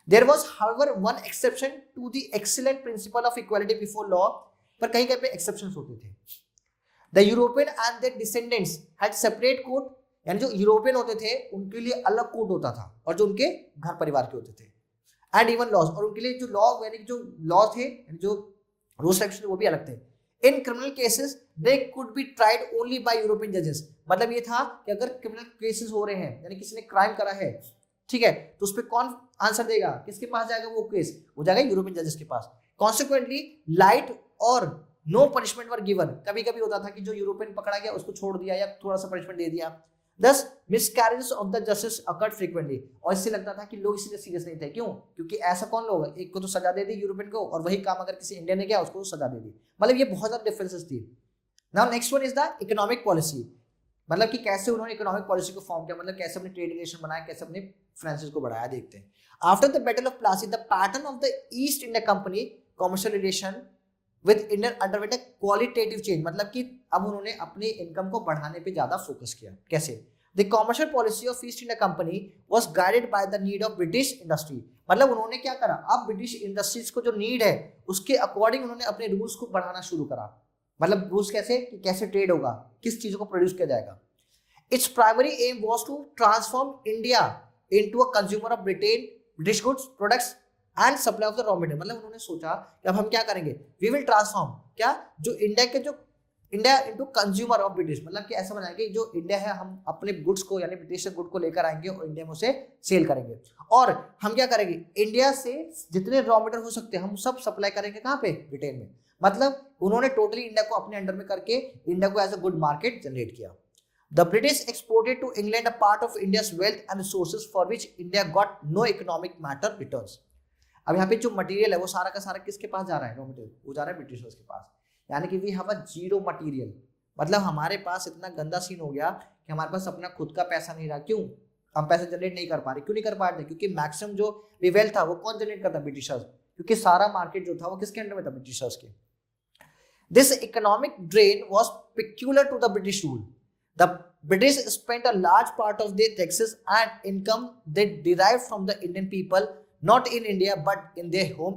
There was however one exception to the excellent principle of equality before law, पर कहीं कहीं पे एक्सेप्शंस होते थे। The European and their descendants had separate code, यानी जो यूरोपियन होते थे उनके लिए अलग कोड होता था, और जो उनके घर परिवार के होते थे, एंड इवन लॉज, और उनके लिए जो लॉ यानी जो लॉ थे, जो रूल्स रेगुलेशन वो भी अलग थे। In criminal cases they could be tried only by European जजेस, मतलब ये था कि अगर क्रिमिनल केसेस हो रहे हैं, यानी किसी ने क्राइम करा है, ठीक है, तो उस पर कौन आंसर देगा, किसके पास जाएगा वो केस, वो जाएगा यूरोपियन जजेस के पास। कॉन्सिक्वेंटली लाइट और नो पनिशमेंट वर गिवन, कभी कभी होता था कि जो यूरोपियन पकड़ा गया उसको छोड़ दिया या थोड़ा सा पनिशमेंट दे दिया। Thus, miscarriages of the justice occurred frequently, और इससे लगता था कि लोग इसीलिए सीरियस नहीं थे, क्यों, क्योंकि ऐसा कौन लोग, एक को तो सजा दे दी यूरोपियन को, और वही काम अगर किसी इंडियन ने किया उसको सजा दे दी, मतलब ये बहुत ज्यादा डिफरेंसेस थी। Now next one is the economic policy, मतलब कि कैसे उन्होंने इकोनॉमिक पॉलिसी को फॉर्म किया, मतलब कैसे अपने ट्रेड रिलेशन बनाया, कैसे अपने फाइनेंसेस को बढ़ाया, देखते हैं। After the battle of Plassey the pattern of the East India company commercial relation with Indian underwent qualitative change, मतलब कि अब उन्होंने अपनी इनकम को बढ़ाने पे ज्यादा फोकस किया। कैसे? The commercial policy of east India company was guided by the need of British industry, मतलब उन्होंने क्या करा, अब ब्रिटिश इंडस्ट्रीज को जो नीड है उसके अकॉर्डिंग उन्होंने अपने रूल्स को बढ़ाना शुरू करा। मतलब रूल्स कैसे, कि कैसे ट्रेड होगा, किस चीजों को प्रोड्यूस किया जाएगा। Its primary aim was to transform India into a consumer of Britain British goods products and supply of the raw material, मतलब उन्होंने सोचा कि अब हम क्या करेंगे, वी विल ट्रांसफॉर्म क्या जो India into consumer of British, मतलब कि ऐसा बनाएंगे जो इंडिया है हम अपने गुड्स को यानी ब्रिटिश गुड को लेकर आएंगे और इंडिया में उसे सेल करेंगे, और हम क्या करेंगे इंडिया से जितने रॉ मटेरियल हो सकते हैं हम सब सप्लाई करेंगे कहाँ पे, ब्रिटेन में। मतलब उन्होंने टोटली इंडिया को अपने अंडर में करके इंडिया को as a good market generate किया। The British exported to England a part of India's wealth and resources for which India got no economic matter returns. अब यहाँ पे जो मटेरियल है वो सारा का सारा किसके पास जा रहा है, रॉ मटेरियल वो जा रहा है ब्रिटिशर्स के पास, यानी कि we have a zero material, मतलब हमारे पास इतना गंदा सीन हो गया कि हमारे पास अपना खुद का पैसा नहीं रहा। क्यों हम पैसा जनरेट नहीं कर पा रहे, क्यों नहीं कर पा रहे, क्योंकि मैक्सिमम जो वेल्थ था वो कौन जनरेट करता, ब्रिटिशर्स, क्योंकि सारा मार्केट जो था वो किसके अंडर में था, ब्रिटिशर्स के। This economic drain was peculiar to the British rule. The British spent a large part of their taxes and income they derived from the Indian people, not in India but in their home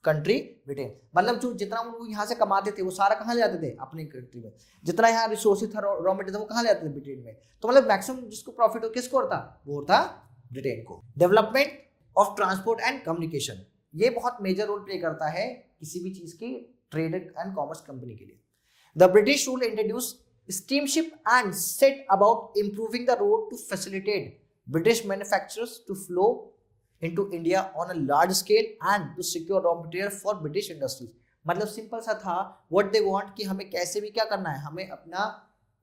country Britain। मतलब जो जितना वो यहाँ से कमाते थे वो सारा कहाँ ले जाते थे, अपनी कंट्री में। जितना यहाँ रिसोर्सेज था रॉ मटेरियल वो कहाँ ले जाते थे, ब्रिटेन में। तो मतलब मैक्सिमम जिसको प्रॉफिट हो किसको होता, वो था ब्रिटेन को। Development of transport and communication, ये बहुत मेजर रोल प्ले करता है किसी भी चीज की ट्रेड एंड कॉमर्स कंपनी के लिए। The British rule introduce steamship and set about improving the road to facilitate British manufacturers to flow into India on a large scale and to secure raw material for British industries। मतलब simple सा था what they want कि हमें कैसे भी क्या करना है, हमें अपना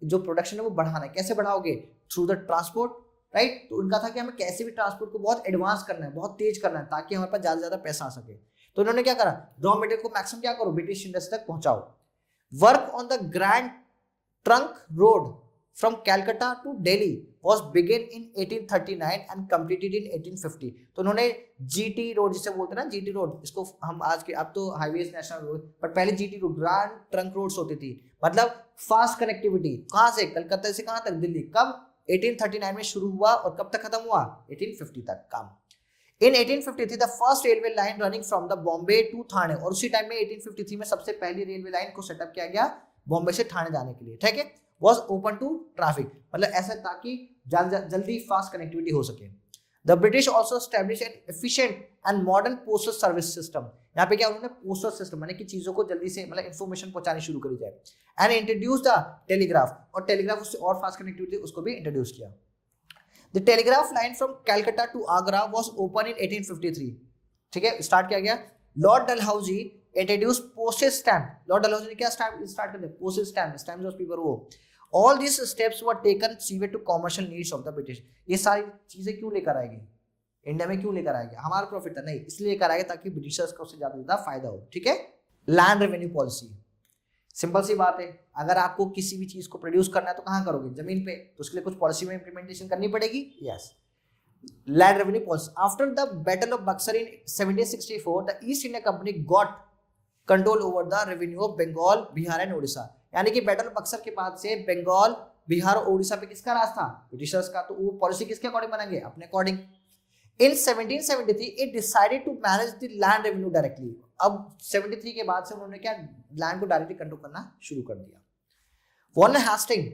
जो प्रोडक्शन है वो बढ़ाना है। कैसे बढ़ाओगे, थ्रू द ट्रांसपोर्ट, राइट। तो उनका था कि हमें कैसे भी ट्रांसपोर्ट को बहुत एडवांस करना है, बहुत तेज करना है ताकि हमारे पास ज्यादा पैसा आ सके। तो उन्होंने क्या करा, रॉ मटेरियल को मैक्सिमम क्या करो, ब्रिटिश इंडस्ट्री तक पहुंचाओ। Work on the grand trunk road from Calcutta to Delhi was begun in 1839 and completed in 1850। तो उन्होंने GT रोड जिसे बोलते हैं ना, GT रोड, इसको हम आज के अब तो हाईवेज नेशनल रोड, पर पहले GT road grand trunk roads होती थी, मतलब फास्ट कनेक्टिविटी। कहाँ से, कलकत्ता से कहाँ तक, दिल्ली। कब, 1839 में शुरू हुआ और कब तक खत्म हुआ, 1850 तक काम। In 1853 the first railway line running from the Bombay to Thane, और उसी टाइम में 1853 में सबसे पहली रेलवे लाइन को सेटअप किया गया बॉम्बे से ठाणे जाने के लिए, ठीक है। वॉज ओपन टू ट्रैफिक, मतलब ऐसा ताकि जल्दी फास्ट कनेक्टिविटी हो सके। The British also establish N efficient and modern postal service system. यहाँ पे क्या उन्होंने पोस्टल सिस्टम यानी कि चीजों को जल्दी से मतलब इन्फॉर्मेशन पहुंचानी शुरू करी जाए। एंड इंट्रोड्यूस द टेलीग्राफ, और टेलीग्राफ उससे और फास्ट कनेक्टिविटी उसको भी इंट्रोड्यूस किया। The telegraph line from Calcutta to Agra was open in 1853, ठीक है, स्टार्ट किया गया। Lord Dalhousie introduce postage stamp, Lord Dalhousie ने क्या स्टार्ट कर दिया, postage stamp, stamps of paper. वो all this steps were taken served to commercial needs of the British. ये सारी चीजें क्यों लेकर आएगी इंडिया में, क्यों लेकर आएगी, हमारा प्रॉफिट था नहीं, इसलिए लेकर आएगा ताकि ब्रिटिशर्स को उससे ज्यादा फायदा हो, ठीक है। लैंड रेवेन्यू पॉलिसी, सिंपल सी बात है, अगर आपको किसी भी चीज को प्रोड्यूस करना है तो कहाँ करोगे, जमीन पे, तो उसके लिए कुछ पॉलिसी में इंप्लीमेंटेशन करनी पड़ेगी। Yes, land revenue policy. After the battle of Buxar in 1764 the East India company got control over the revenue of Bengal, Bihar and Odisha. यानी कि बैटल ऑफ बक्सर के बाद से बंगाल, बिहार और उड़ीसा पे किसका राज था, ब्रिटिशर्स का। तो वो पॉलिसी किसके अकॉर्डिंग बनाएंगे, अपने according. In 1773 it decided to manage the land revenue directly. अब 73 के बाद से उन्होंने क्या, लैंड को डायरेक्टली कंट्रोल करना शुरू कर दिया। Warren Hasting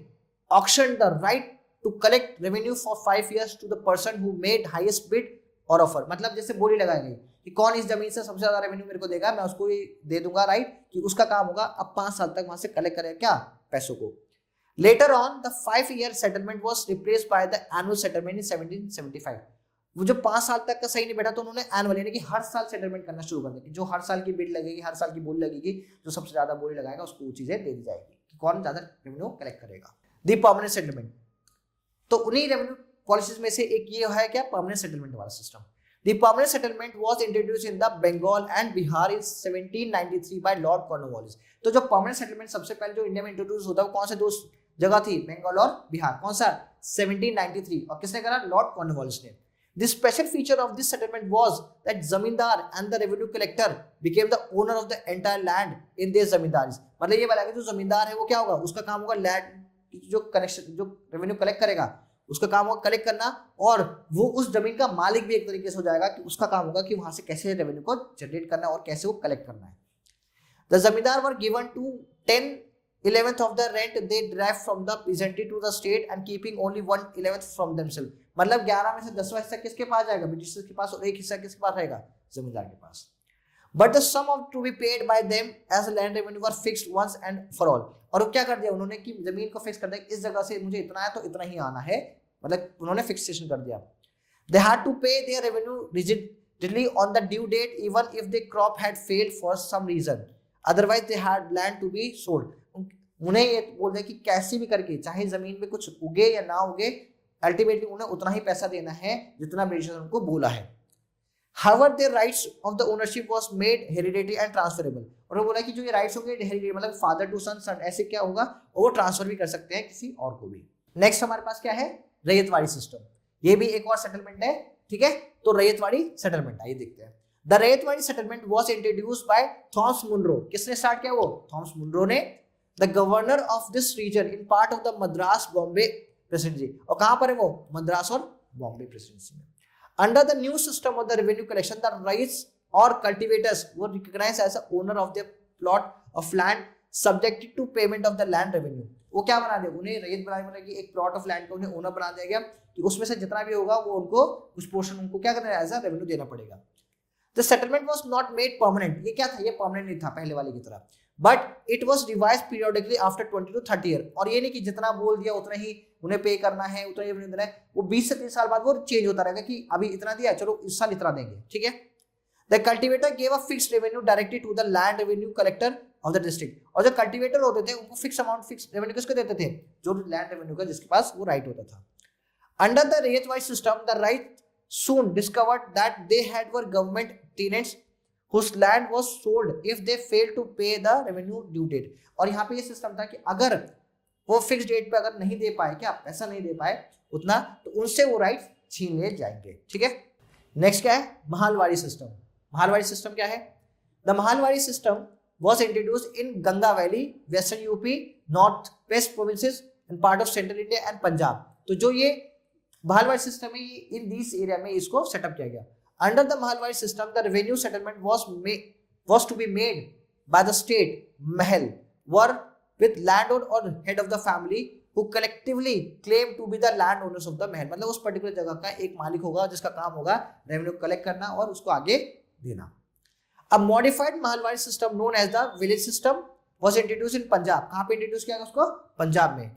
auctioned the right to collect revenue for 5 years to the person who made highest bid और ऑफर। मतलब जैसे बोली लगाई गई कि कौन इस जमीन से सबसे ज्यादा रेवेन्यू मेरे को देगा, मैं उसको ही दे दूंगा, राइट, कि उसका काम होगा। अब 5 साल तक वहां से कलेक्ट करेगा क्या, पैसों को। Later on the 5-year settlement was replaced by the annual settlement in 1775। वो जो 5 साल तक का सही नहीं बैठा तो उन्होंने एनुअल यानी कि हर साल सेटलमेंट करना शुरू कर दिया, कि जो हर साल की बिड लगेगी, हर साल की बोली लगेगी, जो सबसे ज्यादा बोली लगाएगा उसको वो चीजें दे दी जाएगी, कि कौन ज्यादा रेवेन्यू कलेक्ट करेगा। द परमानेंट सेटलमेंट, तो उन्हीं रेवेन्यू पॉलिसीज में से एक ये है क्या, परमानेंट सेटलमेंट वाला system. The permanent settlement was introduced in the Bengal and Bihar in 1793 by Lord Cornwallis। तो जो permanent settlement सबसे पहले जो इंडिया में इंट्रोड्यूस होता है वो कौन से दो जगह थी, बंगाल और बिहार। कौन सा, 1793, और किसने करा, लॉर्ड कॉर्नवालिस ने। The special feature of this settlement was that zamindar and the revenue collector became the owner of the entire land in their zamindari। मतलब ये वाला जो जमींदार है वो क्या होगा, उसका काम होगा लैंड जो कनेक्शन, जो रेवेन्यू कलेक्ट करेगा उसका काम होगा कलेक्ट करना, और वो उस जमीन का मालिक भी एक तरीके से हो जाएगा कि उसका काम होगा कि वहां से कैसे रेवेन्यू को जनरेट करना है और कैसे वो कलेक्ट करना है। The zamindar were given to 10 11th of the rent they derive from the peasantry to the state and keeping only 1/11th from themselves. मतलब 11 में से 10वां हिस्सा किसके पास जाएगा? ब्रिटिशर्स के पास, और एक हिस्सा किसके पास रहेगा? जमींदार के पास. But the sum of to be paid by them as land revenue were fixed once and for all. और वो क्या कर दिया उन्होंने कि जमीन को फिक्स कर दिया, इस जगह से मुझे इतना है तो इतना ही आना है, मतलब उन्होंने फिक्सेशन कर दिया. They had to pay their revenue rigidly on the due date even if the crop had failed for some reason. Otherwise they had land to be sold. उन्हें ये बोल दिया कि कैसे भी करके चाहे जमीन में कुछ उगे या ना उगे, अल्टीमेटली उन्हें उतना ही पैसा देना है जितना ब्रिटिशर्स उनको बोला है. However, their rights of the ownership was made hereditary and transferable. और वो बोला कि जो ये राइट्स होंगे हेरिडिटरी, मतलब फादर टू सन, सन ऐसे क्या होगा, वो ट्रांसफर भी कर सकते हैं किसी और को भी. नेक्स्ट हमारे पास क्या है? रैयतवाड़ी सिस्टम. ये भी एक और सेटलमेंट है, ठीक है. तो रैयतवाड़ी सेटलमेंट आइए देखते हैं. The ryotwari settlement was introduced by Thomas Munro. किसने स्टार्ट किया? वो थॉमस मुनरो ने. The governor of this region in part of the Madras Bombay presidency. और कहां पर है वो? मद्रास और बॉम्बे प्रेसिडेंसी में. Under the new system of the revenue collection, the rights or cultivators were recognized as the owner of their plot of land subjected to payment of the land revenue. वो क्या बना दिया? उन्हें रैयत बना दिया कि एक प्लॉट ऑफ लैंड का उन्हें ओनर बना दिया गया कि उसमें से जितना भी होगा वो उनको कुछ पोर्शन उनको क्या करना है? एज अ रेवेन्यू देना पड़ेगा. The settlement was not made permanent. ये क्या था? ये परमानेंट नहीं था पहले वाले की तरह. But it was revised periodically after 20 to 30 years. और ये नहीं कि जितना बोल दिया उतना ही उन्हें पे करना है, उतना ही देना है. वो 20 से 30 साल बाद वो चेंज होता रहेगा कि अभी इतना दिया, चलो इस साल इतना देंगे, ठीक है. The cultivator gave a fixed revenue directly to the land revenue collector of the district. और जो कल्टिवेटर होते थे उनको फिक्स अमाउंट, फिक्स रेवेन्यू किसको देते थे? जो लैंड रेवेन्यू का जिसके पास वो राइट होता था. Under the rate-wise system, the right soon discovered that they had were government tenants whose land was sold if they failed to pay the revenue due date. और यहाँ पे ये सिस्टम था कि अगर वो फिक्स डेट पे अगर नहीं दे पाए, क्या पैसा नहीं दे पाए उतना, तो उनसे वो राइट छीन ले जाएंगे, ठीक है. नेक्स्ट क्या है? महालवाड़ी सिस्टम. महालवाड़ी सिस्टम क्या है? The Mahalwari system was introduced in Ganga Valley, Western UP, North West provinces and part of Central India and Punjab. तो जो ये महालवाड़ी सिस्टम है, इन दिस एरिया में इसको सेटअप किया गया. Under the Mahalwari system, the revenue settlement was to be made by the state mahal, were with landlord or head of the family who collectively claim to be the landowners of the mahal. मतलब उस particular जगह का एक मालिक होगा जिसका काम होगा रेवेन्यू कलेक्ट करना और उसको आगे देना. A modified Mahalwari system known as the village system was introduced in Punjab. कहाँ पे इंट्रोड्यूस किया गया उसको? पंजाब में.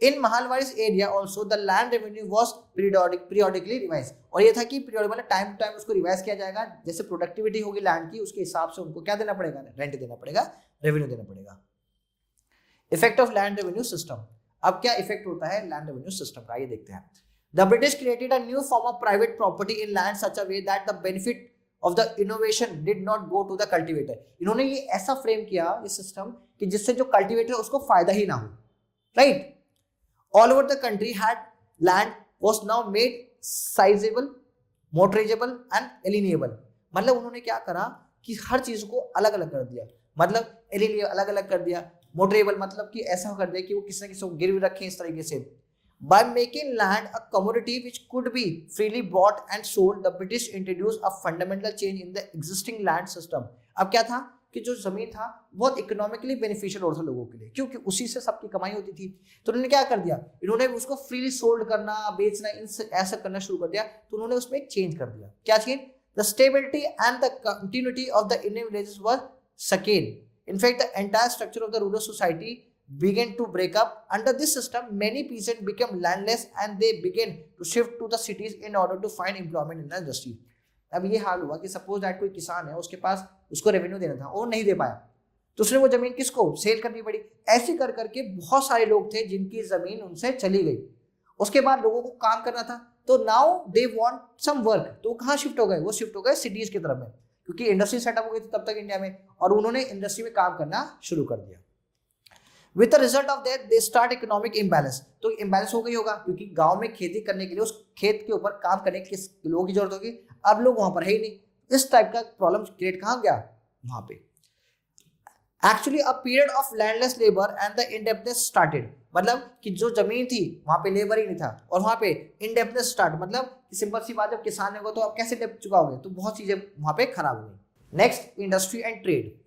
In Mahalwari's area also the land revenue was periodically revised. और ये था कि periodic मतलब टाइम टू टाइम उसको रिवाइज किया जाएगा, जैसे प्रोडक्टिविटी होगी लैंड की उसके हिसाब से उनको क्या देना पड़ेगा? रेंट देना पड़ेगा, रेवेन्यू देना पड़ेगा. Effect of land revenue system. अब क्या इफेक्ट होता है लैंड रेवेन्यू सिस्टम का, ये देखते हैं. The British created a new form of private property in land such a way that the benefit of the innovation did not go to the cultivator. इन्होंने ये ऐसा फ्रेम किया ये सिस्टम कि जिससे जो कल्टिवेटर उसको फायदा ही ना हो, right. All over the country had land was now made sizable, mortgageable and alienable. मतलब उन्होंने क्या करा कि हर चीज को अलग अलग कर दिया, मतलब alienable अलग अलग कर दिया, mortgageable मतलब कि ऐसा कर दिया कि वो किसी न किसी को गिरवी रखें इस तरीके से. By making land a commodity which could be freely bought and sold, the British introduced a fundamental change in the existing land system. अब क्या था कि जो जमीन था बहुत इकोनॉमिकली बेनिफिशियल हो था लोगों के लिए, क्योंकि उसी से सबकी कमाई होती थी. तो उन्होंने क्या कर दिया? इन्होंने उसको फ्रीली सोल्ड करना, बेचना, इनसे ऐसा करना शुरू कर दिया. तो उन्होंने उसमें एक चेंज कर दिया. क्या change? The stability and the continuity of the Indian villages were second. In fact the entire structure of the rural society began to break up. Under this system, many peasants became landless and they began to shift to the cities in order to find employment in the industry. अब ये हाल हुआ कि suppose that कोई किसान है, उसके पास उसको revenue देना था, वो नहीं दे पाया, तो उसने वो जमीन किसको सेल करनी पड़ी. ऐसे कर करके बहुत सारे लोग थे जिनकी जमीन उनसे चली गई. उसके बाद लोगों को काम करना था, तो now they want some work. तो कहाँ शिफ्ट हो गए? वो शिफ्ट हो गए सिटीज की तरफ में, क्योंकि इंडस्ट्री सेटअप हो गई थी तब तक इंडिया में, और उन्होंने इंडस्ट्री में काम करना शुरू कर दिया. With the result of that, they start economic imbalance. तो imbalance हो गई होगा क्योंकि गांव में खेती करने के लिए उस खेत के ऊपर काम करने के किस लोगों की जरूरत होगी, अब लोग वहां पर है ही नहीं. इस टाइप का प्रॉब्लम क्रिएट कहाँ गया? वहां पे. Actually a period of landless labour and the indebtedness started. मतलब कि जो जमीन थी वहां पे लेबर ही नहीं था, और वहां पे इंडेप्टनेस स्टार्ट, मतलब सिंपल सी बात, जब किसान होगा तो आप कैसे डेप्ट चुकाओगे, तो बहुत चीजें वहां पे खराब हो गई. Next, industry and trade.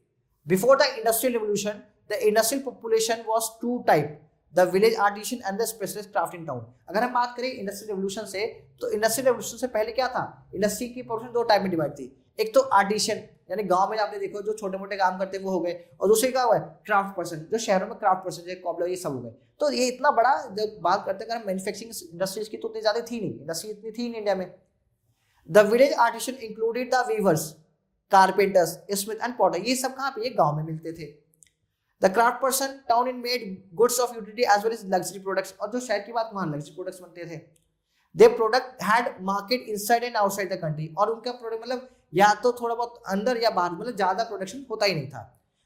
Before the industrial revolution, the industrial population was two type, the village artisan and the specialist craft in town. अगर हम बात करें इंडस्ट्रियल रेवोल्यूशन से, तो इंडस्ट्रियल रेवोल्यूशन से पहले क्या था, इंडस्ट्री की पॉपुलेशन दो टाइप में डिवाइड थी। एक तो आर्टिशन यानी गांव में आपने देखो जो छोटे मोटे काम करते हैं वो हो गए, और दूसरी क्या हुआ है क्राफ्ट पर्सन, जो शहरों में क्राफ्ट पर्सन जैसे कॉबलर ये सब हो गए। तो ये इतना बड़ा जब बात करते हैं मैन्युफैक्चरिंग इंडस्ट्रीज की तो उतनी ज्यादा थी नहीं, इंडस्ट्री इतनी थी नहीं इंडिया में। The village artisan included the weavers, carpenters, smith and potter, ये सब कहाँ पे, ये गांव में मिलते थे। The craft person town in made goods of utility as well as luxury products, और जो शहर की बात वहां लग्जरी प्रोडक्ट्स बनते थे। They product had market inside and outside the country, और उनका प्रोडक्ट मतलब या तो थोड़ा बहुत अंदर या बाहर, मतलब ज्यादा प्रोडक्शन होता ही नहीं था।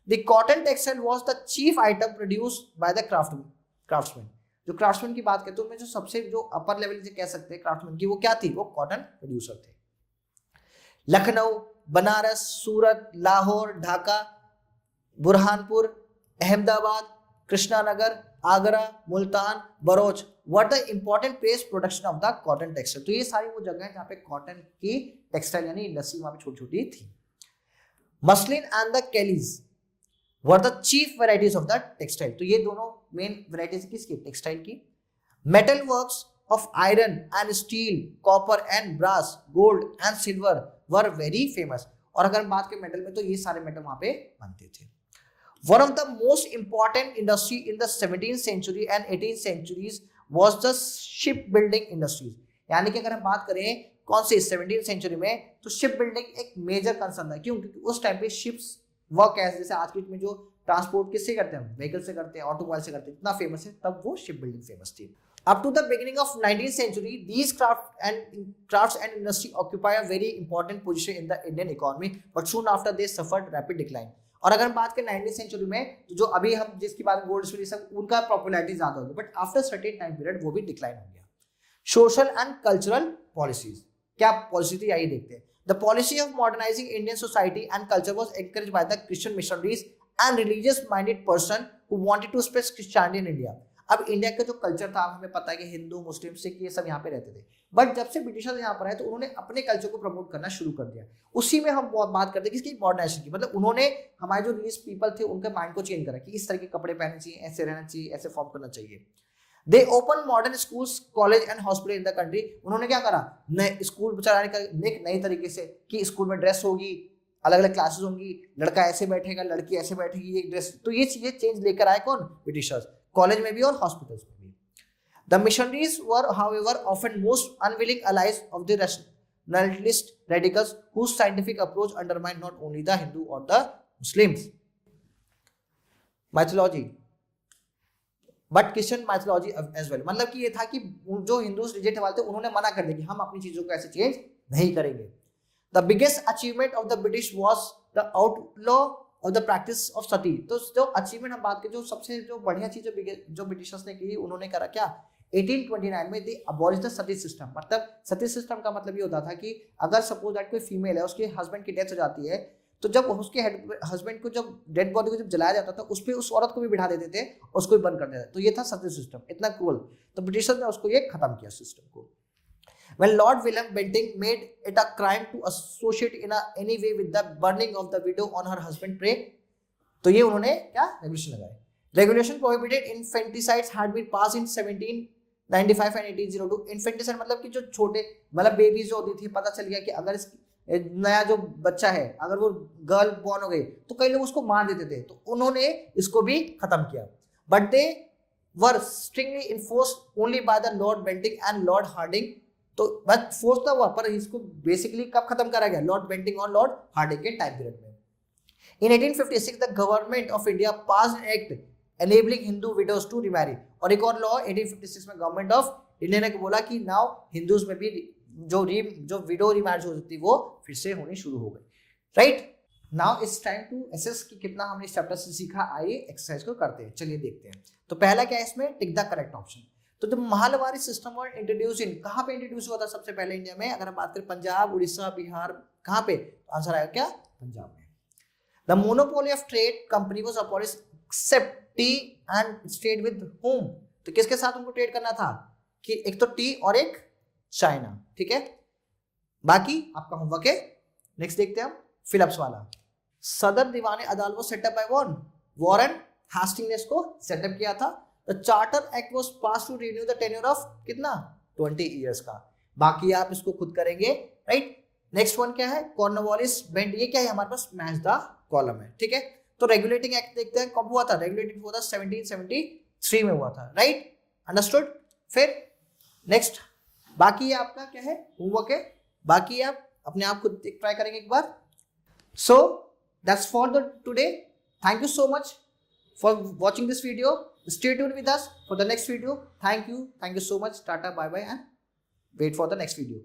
The cotton textile was the chief item produced by the craftsman. जो क्राफ्ट्समैन की बात करते हैं उनमें जो सबसे जो अपर लेवल से कह सकते हैं क्राफ्ट्समैन की, वो क्या थी, वो कॉटन प्रोड्यूसर थे। लखनऊ, बनारस, सूरत, लाहौर, ढाका, बुरहानपुर, अहमदाबाद, कृष्णानगर, आगरा, मुल्तान, बरोच were the important place production of the cotton textile. तो ये सारी वो जगह है जहाँ पे कॉटन की टेक्सटाइल यानी इंडस्ट्री वहां पे छोटी छोटी थी। Muslin and the calicoes were the chief varieties of the textile. तो ये दोनों मेन वेराइटीज किसकी, टेक्सटाइल की। Metal works of iron and steel, copper and brass, gold and silver were very famous. और अगर हम बात करें मेटल में तो ये सारे मेटल वहां पे बनते थे। One of the most important industry in the 17th century and 18th centuries was the shipbuilding industries। यानी कि अगर हम बात करें कौन से 17th सेंचुरी में, तो शिप बिल्डिंग एक मेजर कंसर्न था। क्यों, क्योंकि उस टाइम पे शिप्स वर्क ऐसे, जैसे आज की में जो ट्रांसपोर्ट किससे करते हैं, व्हीकल से करते हैं, ऑटोमोबाइल से करते हैं, इतना फेमस है, तब वो शिप बिल्डिंग फेमस थी। Up to the beginning of 19th century, these crafts and industry occupy a very important position in the Indian economy, but soon after they suffered rapid decline। और अगर हम बात करें 19th century में, तो जो अभी हम जिसकी बात गोल्ड स्मिथ सब उनका पॉपुलैरिटी ज्यादा होगी, but after certain time period वो भी डिक्लाइन हो गया। सोशल एंड कल्चरल पॉलिसीज, क्या पॉलिसी थी आइए देखते हैं। The policy of modernising Indian society and culture was encouraged by the Christian missionaries and religious minded person who wanted to spread Christianity in India. अब India का जो culture था हमें पता है कि हिंदू, मुस्लिम, सिख ये सब यहाँ पे रहते थे, बट जब से ब्रिटिशर्स यहाँ पर आए तो उन्होंने अपने कल्चर को प्रमोट करना शुरू कर दिया। उसी में हम बात करते हैं किसकी, मॉडर्नाइजेशन की। मतलब उन्होंने हमारे जो रिलीजियस पीपल थे उनके माइंड को चेंज करा कि इस तरह के कपड़े पहनने चाहिए, ऐसे रहना चाहिए, ऐसे फॉर्म करना चाहिए। दे open modern schools, college and hospital in the country. उन्होंने क्या करा, नए स्कूल चलाने का नई तरीके से कि स्कूल में ड्रेस होगी, अलग अलग क्लासेस होंगी, लड़का ऐसे बैठेगा, लड़की ऐसे बैठेगी, ये ड्रेस, तो ये चीजें चेंज लेकर आए कौन, ब्रिटिशर्स, कॉलेज में भी और हॉस्पिटल्स में भी। The missionaries were, however, often most unwilling allies of the rationalist radicals whose scientific approach undermined not only the Hindu or the Muslims mythology but Christian mythology as well। मतलब कि ये था कि जो हिंदूज रिजेक्ट वाले थे उन्होंने मना कर दिया कि हम अपनी चीजों को ऐसे चेंज नहीं करेंगे। The biggest achievement of the British was the outlaw of the practice of sati। तो जो अचीवमेंट हम बात करें, जो सबसे जो बढ़िया चीज जो ब्रिटिशर्स ने की, उन्होंने करा क्या, 1829 में दे अबॉलिश द सती सिस्टम। मतलब सती सिस्टम का मतलब ये होता था कि अगर सपोज दैट कोई फीमेल है, उसके हस्बैंड की डेथ हो जाती है, तो जब उसके हस्बैंड को जब डेड बॉडी को जब जलाया जाता था, उस पर उस औरत को भी बिठा देते थे, उसको भी बंद कर देते थे। तो ये था सती सिस्टम, इतना क्रूअल। तो ब्रिटिशर्स ने उसको ये खत्म किया सिस्टम को। When Lord William Bentinck made it a crime to associate in any way with the burning of the widow on her husband's prey, तो ये उन्होंने क्या रेगुलेशन लगाए। Regulation prohibited infanticides had been passed in 1795 and 1802। Infanticide मतलब कि जो छोटे मतलब बेबीज जो होती थी, पता चल गया कि अगर नया जो बच्चा है अगर वो गर्ल बॉर्न हो गई तो कई लोग उसको मार देते थे, तो उन्होंने इसको भी खत्म किया। But they were strictly enforced only by the Lord Bentinck and Lord Harding. तो बस फोर्स था वहां पर, इसको बेसिकली कब खत्म करा गया, लॉर्ड बेंटिंक और लॉर्ड हार्डिंग के टाइम पीरियड में। In 1856 the government of India passed an act enabling Hindu widows to remarry. और एक और लॉ 1856 में गवर्नमेंट ऑफ इंडिया ने बोला कि नाउ हिंदूज में भी जो विडो रिमैरिज हो सकती वो फिर से होनी शुरू हो गई। Right, now it's time to assess कि कितना हमने इस चैप्टर से सीखा। आइए एक्सरसाइज को करते हैं, चलिए देखते हैं। तो पहला क्या है इसमें, टिक द करेक्ट ऑप्शन। तो जब महालवारी सिस्टम वर इंट्रोड्यूस इन, कहां पे इंट्रोड्यूस हुआ था सबसे पहले इंडिया में, अगर हम बात करें पंजाब, उड़ीसा, बिहार, कहां पे, तो आंसर आएगा क्या, पंजाब में। The monopoly of trade company was abolished except tea and stayed with home. तो किसके साथ उनको ट्रेड करना था, कि एक तो टी और एक चाइना, ठीक है। बाकी आपका होमवर्क है, नेक्स्ट देखते हैं हम फिलिप्स वाला। Sadar Diwani Adalat was set up by one, Warren Hasting ने इसको सेटअप किया था। The charter Act was pass to renew the tenure of कितना 20 ईयर्स का। बाकी आप इसको खुद करेंगे, राइट। नेक्स्ट वन क्या है, कॉर्नवालिस बेंट, ये क्या है हमारे पास मैच द कॉलम है, ठीक है। तो रेगुलेटिंग एक्ट देखते हैं कब हुआ था, रेगुलेटिंग हुआ था 1773 में हुआ था, राइट, अंडरस्टूड। फिर नेक्स्ट बाकी ये आपका क्या है, होमवर्क है, बाकी आप अपने आप खुद ट्राई करेंगे एक बार। So that's for the today, thank you so much for watching this video. Stay tuned with us for the next video. Thank you so much. Tata, bye bye, and wait for the next video.